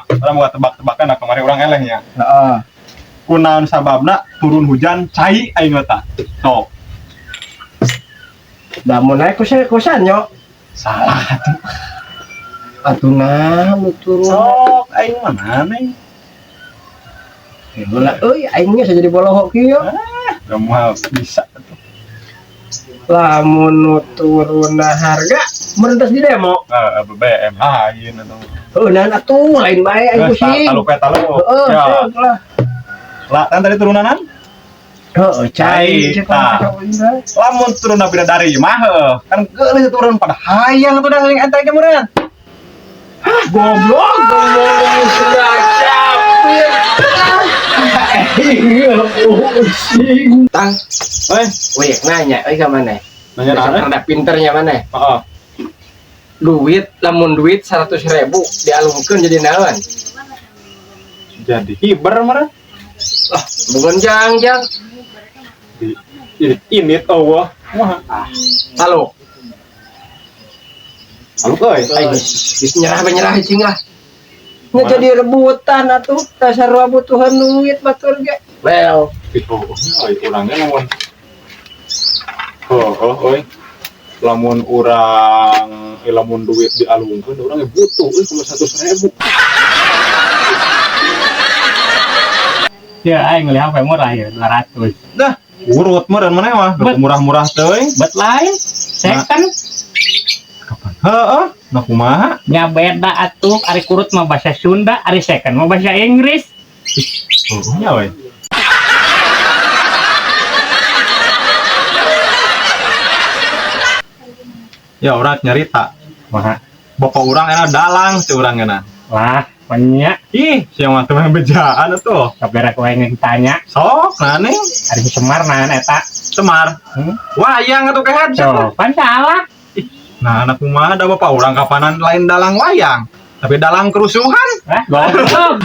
Orang mau tebak-tebakan nah kemarin orang elehnya. Heeh. Kunaon sababna turun hujan cai aing eta. Sok. Da mun naik kosan yo. Salah atuh. Atuh nu turun. Sok aing mana nih? Bola euy aing geus jadi bolohok kieu. Gak mau bisa atuh. Lamun nu turunna harga merentas di demo. BBM lain atau. Heunan atuh lain bae aing pusing. Talu talu. Heeh, Ya. lah. Lah kan tadi turunanan? Heeh, cai. Lamun turun bidadari mah kan geuleuh turun pada hayang tuh dah yang ente ge meureun. Goblok, goblok sudah capek. Pusing. Tang, weh nanya, ka mana? Nanya naon? Ada pinternya mana? Heeh. Lamun duit 100.000 dialungkeun jadi naon? Jadi hiber meureun. Lah, bukan jangjang. Ini Allah. Wah. Halo. Halo euy. Geus nyerah cing lah. Nya jadi rebutan atuh, dasar butuhan duit batur ge. Well, Itu urangnya lamun. Euy. Lamun lamun duit dialungkeun urang butuh euy cuma 100.000. Ya, aing ngelihat apa murah ya 200. Dah, urut meureun maneh mah, murah-murah teuing. Bet lain, second Kapan? Heeh, nah kumaha? nya beda atuh. Ari kurut mah bahasa Sunda, ari second mah bahasa Inggris. Oh, nya we. Ya urang nyarita. Mah, Bapak urang enak dalang si urang enak. lah, banyak. Ih, siapa tuh yang bejaan tuh? Kabera kowe yang ditanya, Sok, nane, ari Semar nahan eta. Semar. Wayang atuh kehan Tuh, pan salah. Nah, anak kumaha da bapak urang kapanan lain dalang wayang, tapi dalang kerusuhan. Lah, goblok.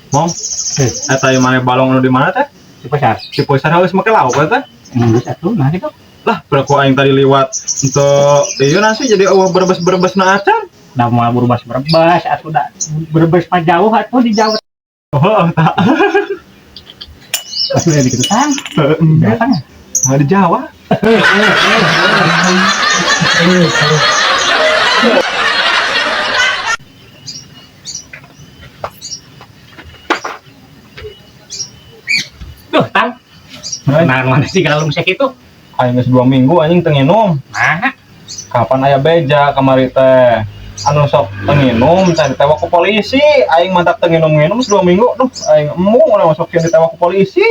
Mom, eta yang mana balong anu di mana teh? Di pasar. Si poisan harus make lauk teh. Geus atuh, nah itu. Lah, berapa aing tadi liwat untuk ieu nasi jadi eueuh berebes-berebes na acan. Da moal berbas-berbas atuh da berbes mah jauh atuh di Jawa. Oh, tak. Atuh di kitu tang. Datang. Nggak di Jawa. Duh, tang. Nah, mana sih galung sek itu? Aing geus 2 minggu anjing teu nginum. Nah, Kapan aya beja kamari teh? Anu sok teu nginum teh ditewak ku polisi. Aing mantap teu nginum-nginum 2 minggu. Duh, aing embung udah masukin ditewak ku polisi.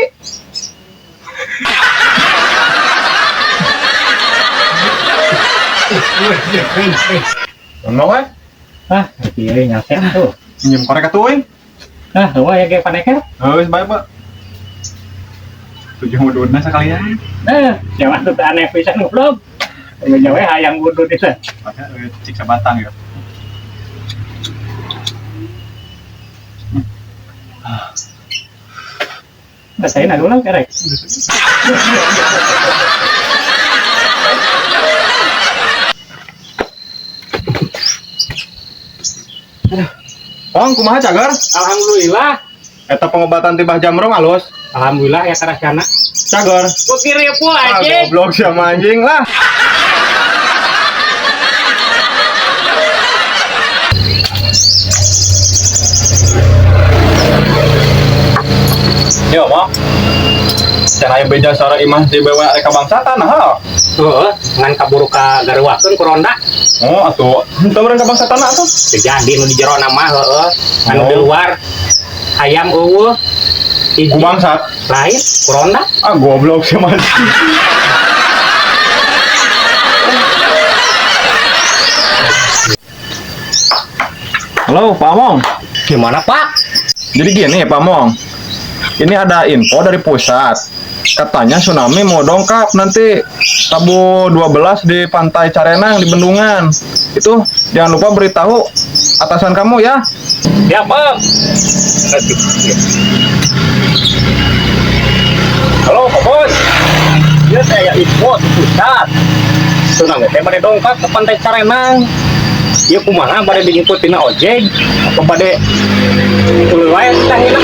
Ono we? ah, ieu nyasek tuh. Nyium korek atuh. Nah, eueuh ya ge paneker. Geus bae, Pak. Tujuh muduna sekalian. Nah, jawa tuh aneh pisan goblok. Anu jawa hayang budut itu. Maka cik sabatang ya. Rasain anu lah kerek. Ong, kumaha cager? Alhamdulillah. Eta pengobatan tibah jamrong alus. Alhamdulillah ya karasana. Cager. Gua kirim po Ah, aja. goblok sama anjing lah. Yo, Mo. Cara yang beda seorang imah di bawah reka bangsatan, ha? Heeh, ngan kaburu ka gareuwakeun ku ronda. Oh, atuh. Teu meureun ka bangsatan atuh. Teu jadi nu di jero na mah heueuh. Anu Oh. di luar ayam eueuh. Ku bangsat. Lain ku ronda. Ah, goblok sama anjing. Halo, Pak Among. Gimana, Pak? Jadi gini, Pak Among. Ini ada info dari pusat. Katanya tsunami mau dongkap nanti Rabu 12 di Pantai Carenang di Bendungan. Itu jangan lupa beritahu atasan kamu ya. Ya, Bang. Halo, Pak Bos. Ya saya info di pusat. Tsunami teh bade dongkap ke pantai Carenang. Ya kumaha bade dijemput tina ojek apa bade tuluy wae tah nginep